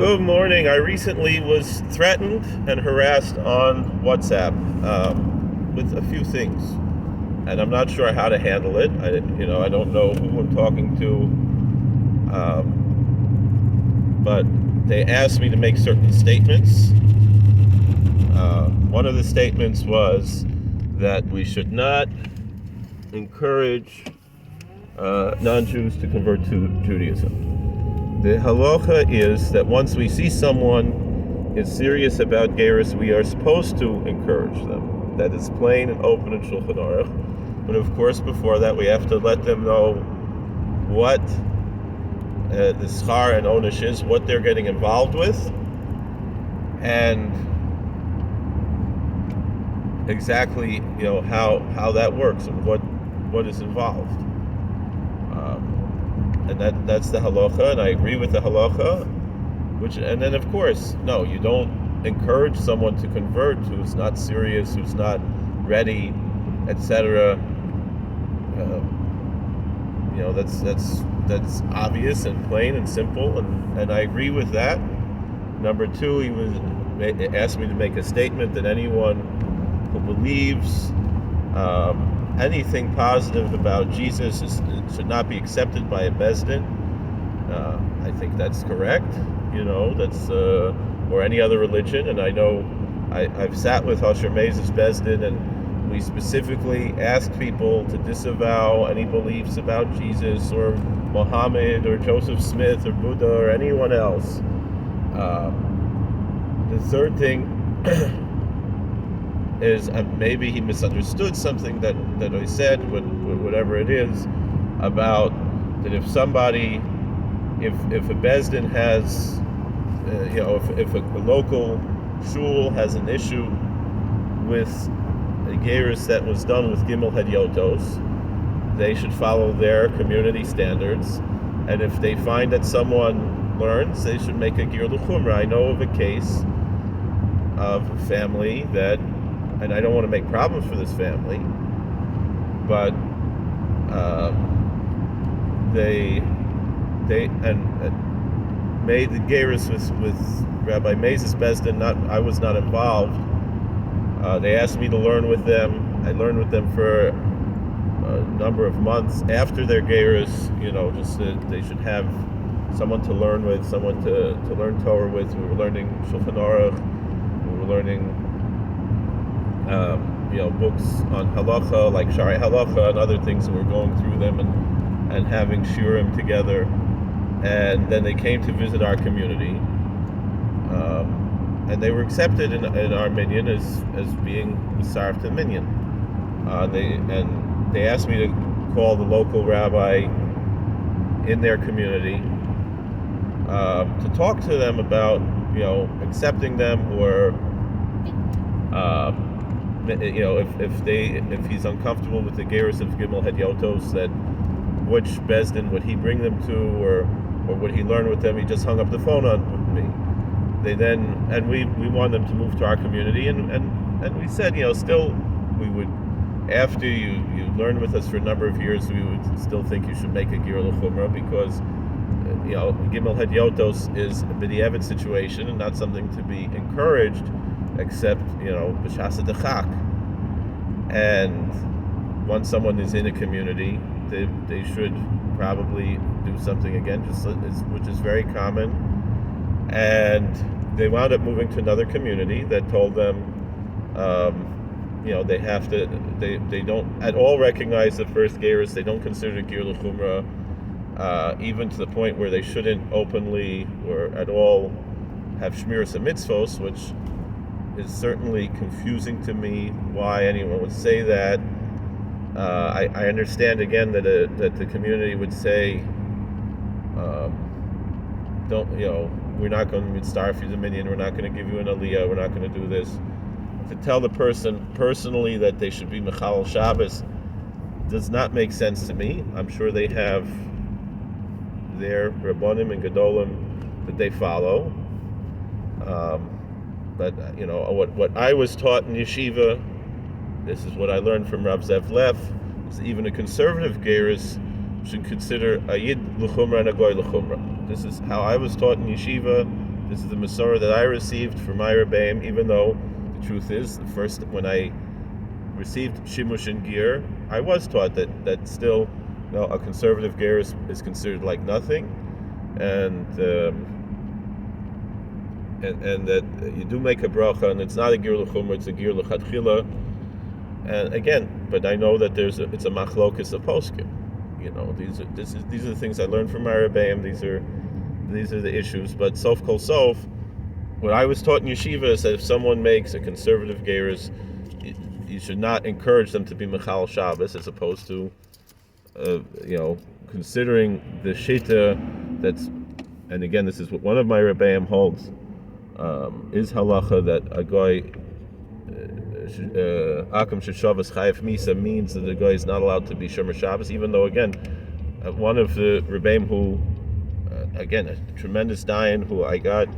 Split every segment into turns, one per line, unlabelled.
Good morning. I recently was threatened and harassed on WhatsApp with a few things, and I'm not sure how to handle it. I don't know who I'm talking to, but they asked me to make certain statements. One of the statements was that we should not encourage non-Jews to convert to Judaism. The halacha is that once we see someone is serious about gerus, we are supposed to encourage them. That is plain and open in Shulchan Aruch. But of course, before that, we have to let them know what the schar and onish is, what they're getting involved with, and exactly how that works and what is involved. And that's the halacha, and I agree with the halacha. And then of course, no, you don't encourage someone to convert who's not serious, who's not ready, etc. That's obvious and plain and simple, and I agree with that. Number two, he asked me to make a statement that anyone who believes anything positive about Jesus should not be accepted by a Beis Din. I think that's correct. That's or any other religion. And I know I've sat with Asher Meiz's Beis Din, and we specifically asked people to disavow any beliefs about Jesus or Muhammad or Joseph Smith or Buddha or anyone else. The third thing is maybe he misunderstood something that I said, whatever it is, about that if somebody, if a Beis Din has, if a local shul has an issue with a gerus that was done with Gimel Hedyotos, they should follow their community standards, and if they find that someone learns, they should make a ger l'chumra. I know of a case of a family that, and I don't want to make problems for this family, but they made the gerus with Rabbi Meiz's Beis Din. I was not involved. They asked me to learn with them. I learned with them for a number of months after their gerus. Just that they should have someone to learn with, someone to learn Torah with. We were learning Shulchan Aruch. We were learning books on halacha, like Shari Halacha and other things, and we're going through them and having shiurim together. And then they came to visit our community, and they were accepted in our minyan as being Sarf to the minyan. They asked me to call the local rabbi in their community to talk to them about accepting them, or if he's uncomfortable with the gerus of Gimel Hedyotos, that which Beis Din would he bring them to, or would he learn with them? He just hung up the phone on me. We wanted them to move to our community, and we said, still we would, after you learn with us for a number of years, we would still think you should make a ger l'chumra, because Gimel Hedyotos is a b'diavad situation and not something to be encouraged, except b'shas dechak. And once someone is in a community, they should probably do something again, which is very common. And they wound up moving to another community that told them, they have to, they don't at all recognize the first gerus. They don't consider ger l'chumra, even to the point where they shouldn't openly or at all have shmiras mitzvos, which is certainly confusing to me why anyone would say that. I understand again that the community would say, we're not going to starve you the minyan, we're not going to give you an aliyah, we're not going to do this. To tell the person personally that they should be mechalel Shabbos does not make sense to me. I'm sure they have their rabbanim and gedolim that they follow. But what I was taught in yeshiva, this is what I learned from Rav Zev Leff, is even a conservative gerus should consider a yid l'chumra and a goy l'chumra. This is how I was taught in yeshiva This is the Masorah that I received from my Rebbeim, even though the truth is, when I received Shimush and Gir, I was taught that still, a conservative Ger is considered like nothing, and that you do make a bracha, and it's not a Gir l'chumra, it's a Gir l'chadchila. And again, but I know that it's a machlokas of poskim. These are the things I learned from my Rebbeim. These are the issues. But sof kol sof, what I was taught in yeshiva is that if someone makes a conservative gerus, you should not encourage them to be mechal Shabbos, as opposed to, considering the shita that's, and again, this is what one of my Rebbeim holds, is halacha that a guy Akam Sheshavas Chayef Misa means that the guy is not allowed to be Shomer Shabbos, even though, again, one of the Rebbeim who, again, a tremendous dayan who I got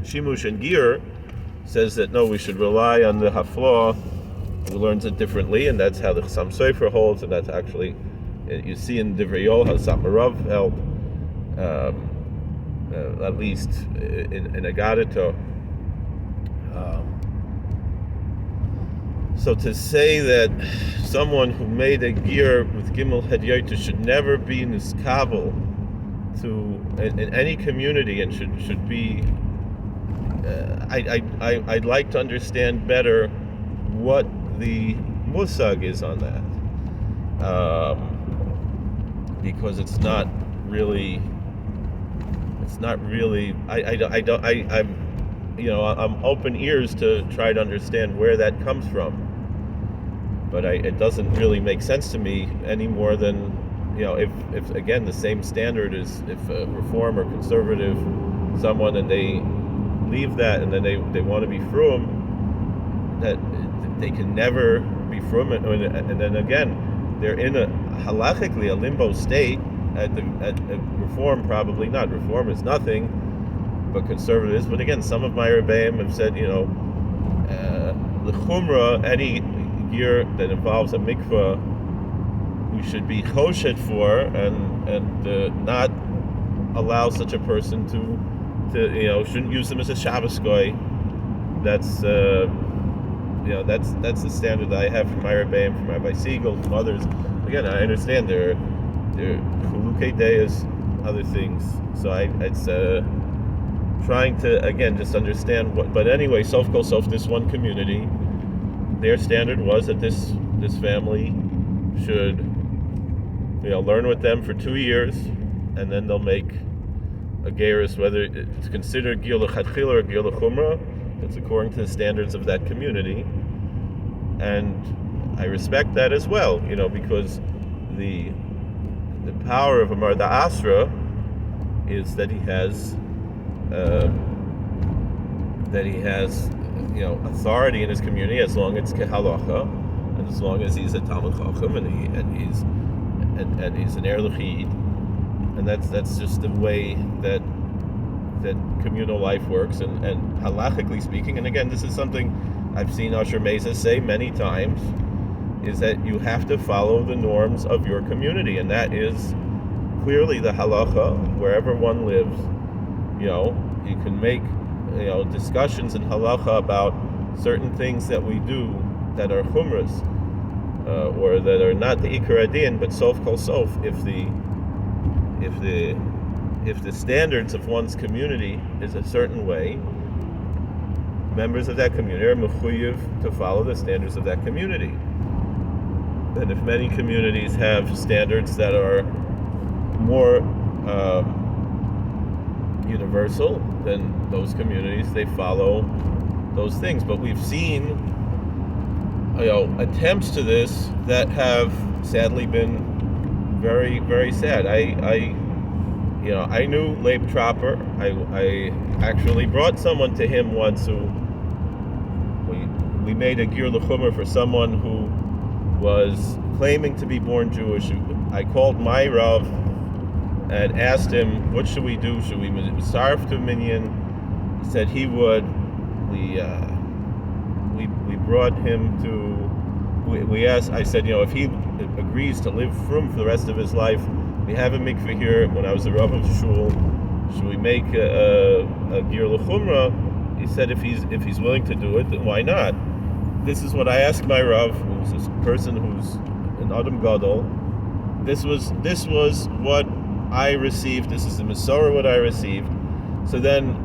Shimush and Gir, says that no, we should rely on the Haflah, who learns it differently, and that's how the Chassam Sofer holds, and that's actually, you see in Divrei Yol how Samarav held, at least in Agadito. So to say that someone who made a gear with Gimel Hadyoita should never be niskabel in any community, and should be, I'd like to understand better what the musag is on that, because it's not really. I'm open ears to try to understand where that comes from. But it doesn't really make sense to me any more than, if again the same standard is if a reform or conservative someone and they leave that and then they want to be frum, that they can never be frum, and then again they're in a halachically a limbo state at reform. Probably not. Reform is nothing but conservatives. But again, some of my Rebbeim have said, the chumrah, any gear that involves a mikvah, we should be choshet for, and not allow such a person to shouldn't use them as a Shabbos goy. That's that's the standard that I have from my Rebbeim, from Rabbi Siegel, from others. Again, I understand there are chulukei deis, other things. So it's trying to again just understand what. But anyway, sof kol sof, this one community, their standard was that this family should learn with them for 2 years, and then they'll make a gerus, whether it's considered gil l'chadchila or gil l'chumra. It's according to the standards of that community, and I respect that as well. Because the power of a Marda Asra is that he has authority in his community, as long as it's kehalacha, and as long as he's a Talmud Chacham and he's an Er L'chid, and that's just the way that communal life works, and halachically speaking. And again, this is something I've seen Asher Mesa say many times, is that you have to follow the norms of your community, and that is clearly the halacha wherever one lives. You can make discussions in halacha about certain things that we do that are chumras, or that are not the ikar adin, but sof kol sof, if the standards of one's community is a certain way, members of that community are mechuyev to follow the standards of that community. And if many communities have standards that are more universal, then those communities, they follow those things. But we've seen attempts to this that have sadly been very, very sad. I knew Leib Tropper. I actually brought someone to him once who we made a Gir L'chumra for someone who was claiming to be born Jewish. I called my Rav and asked him, what should we do? Should we sarf to a minyan? He said he would. We brought him to. We asked. I said, if he agrees to live frum for the rest of his life, we have a mikveh here. When I was the Rav of the shul, should we make a Gir L'Chumrah? He said if he's willing to do it, then why not? This is what I asked my Rav, who's this person who's an Adam Gadol. This was what I received. This is the Masorah what I received. So then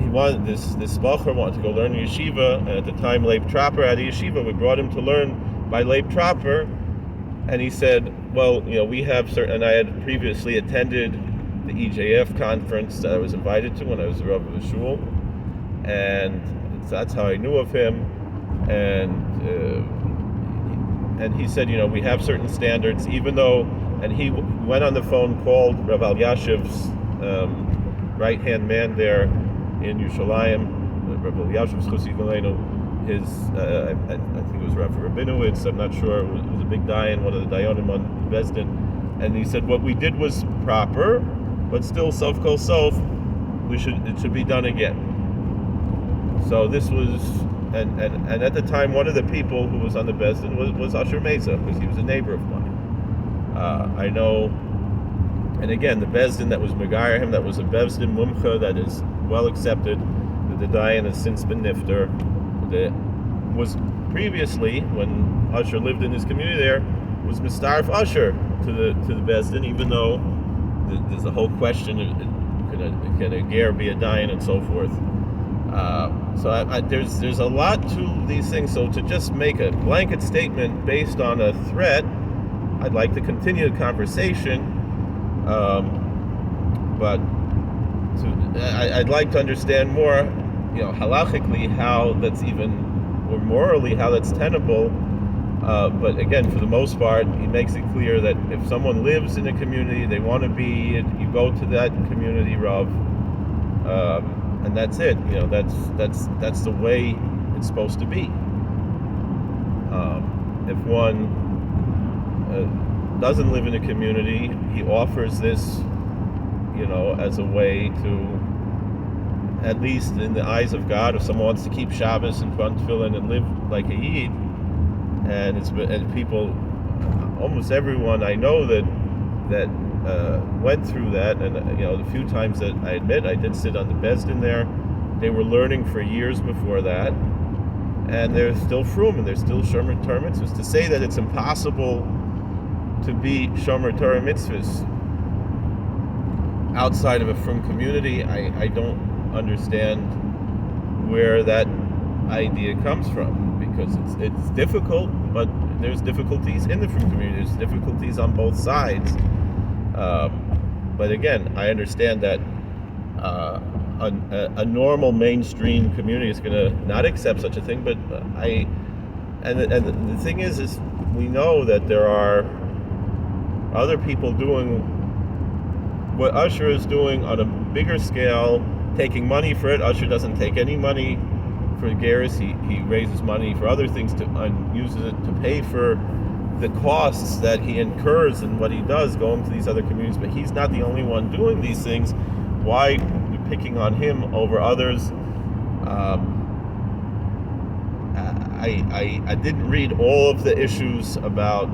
he wanted this Bacher wanted to go learn in yeshiva, and at the time Leib Trapper had a yeshiva. We brought him to learn by Leib Trapper, and he said, well, we have certain, and I had previously attended the EJF conference that I was invited to when I was the Rav of the shul, and that's how I knew of him. And he said, we have certain standards, even though, and he went on the phone, called Rav Elyashiv's right-hand man there in Yerushalayim, Rav Elyashiv's Chossi Galenu, his, I think it was Rav Rabinowitz, I'm not sure, it was a big dayan, one of the dayanim on Bezdin, and he said what we did was proper, but still sof kol sof, it should be done again. So this was, and at the time, one of the people who was on the Bezdin was Asher Mesa, because he was a neighbor of mine. I know, and again, the Bezdin that was Megayer him, that was a Bezdin Mumcha that is well accepted, the Dayan has since been Nifter, that was previously, when Asher lived in his community there, was Mistarf Asher to the Bezdin, even though there's a whole question, can a ger be a Dayan and so forth. So there's a lot to these things. So to just make a blanket statement based on a threat, I'd like to continue the conversation, but I'd like to understand more, halachically how that's even, or morally how that's tenable. But again, for the most part, he makes it clear that if someone lives in a community, they want to be, you go to that community, Rav. And that's it. That's the way it's supposed to be. If one doesn't live in a community, he offers this, as a way to, at least in the eyes of God, if someone wants to keep Shabbos and Put Tefillin and live like a Yid, and people, almost everyone I know that went through that, and the few times that I admit I did sit on the Bezdin there, they were learning for years before that, and they're still frum, and they're still Shomer Torah mitzvahs. To say that it's impossible to be Shomer Torah mitzvahs outside of a frum community, I don't understand where that idea comes from, because it's difficult, but there's difficulties in the frum community, there's difficulties on both sides. But again, I understand that a normal mainstream community is going to not accept such a thing. But the thing is we know that there are other people doing what Usher is doing on a bigger scale, taking money for it. Usher doesn't take any money for Geras. He raises money for other things and uses it to pay for the costs that he incurs and what he does going to these other communities. But he's not the only one doing these things. Why are we picking on him over others? I didn't read all of the issues about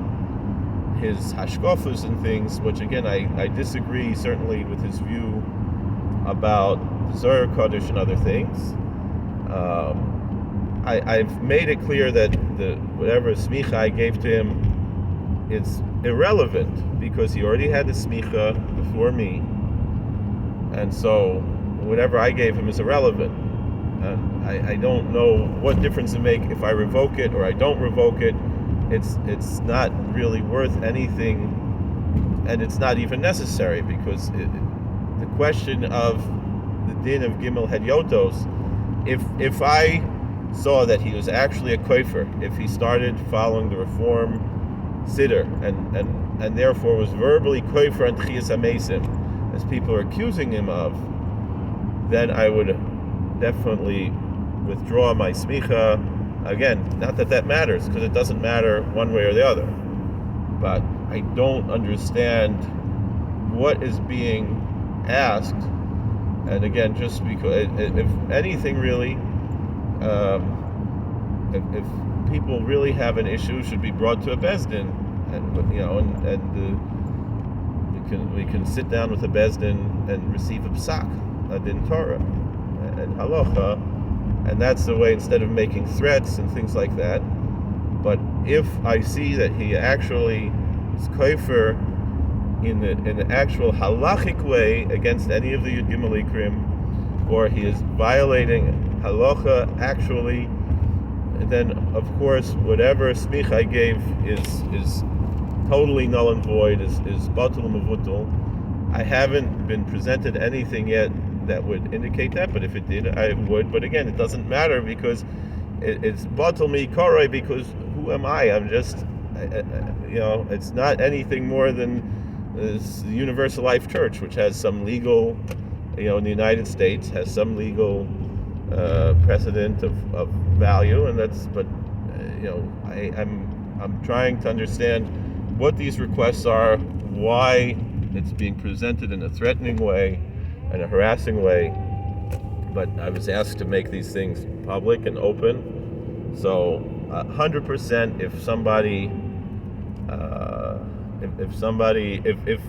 his hashkafas and things, which again I disagree certainly with his view about Zohar Kodesh and other things. I've made it clear that whatever smicha I gave to him is irrelevant, because he already had the smicha before me, and so whatever I gave him is irrelevant. And I don't know what difference it makes if I revoke it or I don't revoke it. It's not really worth anything, and it's not even necessary, because the question of the din of Gimel Hedyotos, if I saw that he was actually a kofer, if he started following the Reform Siddur and therefore was verbally kofer and Tchias HaMesim, as people are accusing him of, then I would definitely withdraw my smicha. Again, not that matters, because it doesn't matter one way or the other. But I don't understand what is being asked. And again, just because, if anything really, if people really have an issue, should be brought to a Bezdin, and we can sit down with a bezdin and receive a psak, a din Torah, and halacha, and that's the way, instead of making threats and things like that. But if I see that he actually is kofer in the actual halachic way against any of the Yud Gimel Ikrim, or he is violating halacha actually, then of course whatever smich I gave is totally null and void, is batul mevutul. I haven't been presented anything yet that would indicate that, but if it did, I would. But again, it doesn't matter, because it's batul mikoroi, because who am I? I'm just, it's not anything more than this Universal Life Church, which has some legal, in the United States, has some legal precedent of value, and that's. But I'm trying to understand what these requests are, why it's being presented in a threatening way and a harassing way. But I was asked to make these things public and open. So 100%, if somebody,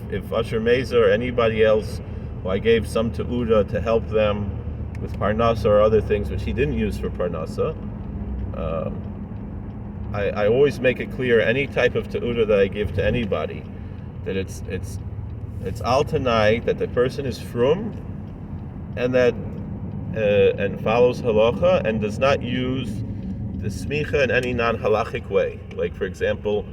if Usher Meza or anybody else who I gave some te'uda to help them with parnasa or other things which he didn't use for parnasa, I always make it clear, any type of te'uda that I give to anybody, that it's al tanai, that the person is frum, and that and follows halacha, and does not use the smicha in any non-halachic way. Like, for example,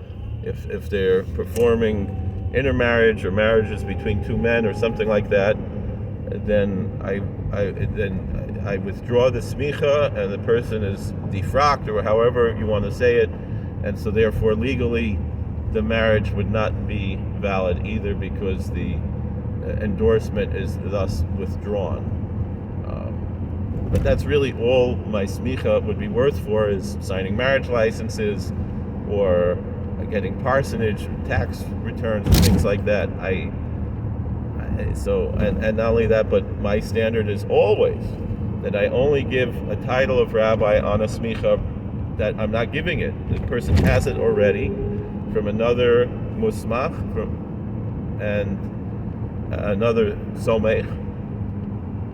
if they're performing intermarriage or marriages between two men or something like that, then I withdraw the smicha, and the person is defrocked, or however you want to say it, and so therefore legally the marriage would not be valid either, because the endorsement is thus withdrawn. But that's really all my smicha would be worth for, is signing marriage licenses or getting parsonage, tax returns, and things like that. And not only that, but my standard is always that I only give a title of rabbi on a smicha that I'm not giving it. The person has it already from another musmach, and another somech,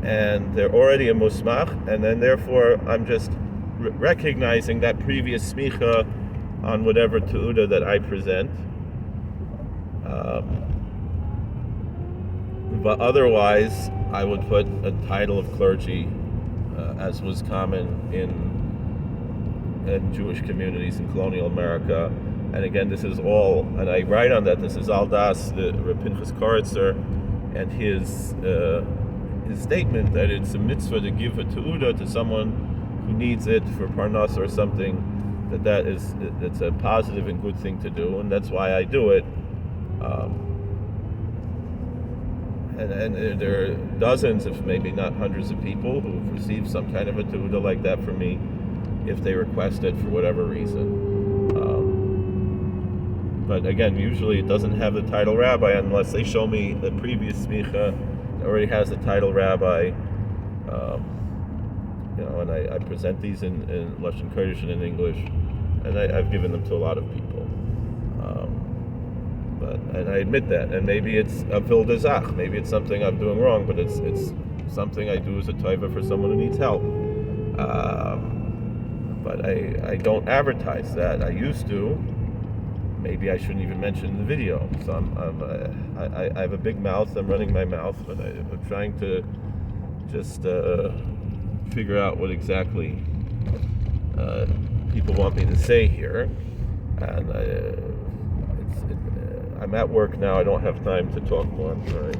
and they're already a musmach, and then therefore I'm just recognizing that previous smicha on whatever te'uda that I present. But otherwise, I would put a title of clergy, as was common in Jewish communities in colonial America. And again, this is all, and I write on that, this is Al Das, the Reb Pinchas Koritzer, and his statement that it's a mitzvah to give a te'uda to someone who needs it for parnas or something, it's a positive and good thing to do, and that's why I do it. And there are dozens, if maybe not hundreds, of people who've received some kind of a te'uda like that from me, if they request it for whatever reason. But again, usually it doesn't have the title rabbi unless they show me the previous smicha that already has the title rabbi. And I present these in Lashon Kodesh and in English, and I've given them to a lot of people. And I admit that, and maybe it's a fil dezach, maybe it's something I'm doing wrong, but it's something I do as a taiva for someone who needs help. But I don't advertise that. I used to. Maybe I shouldn't even mention the video. So I have a big mouth. I'm running my mouth, but I'm trying to just figure out what exactly people want me to say here. And I'm at work now. I don't have time to talk more. I'm sorry.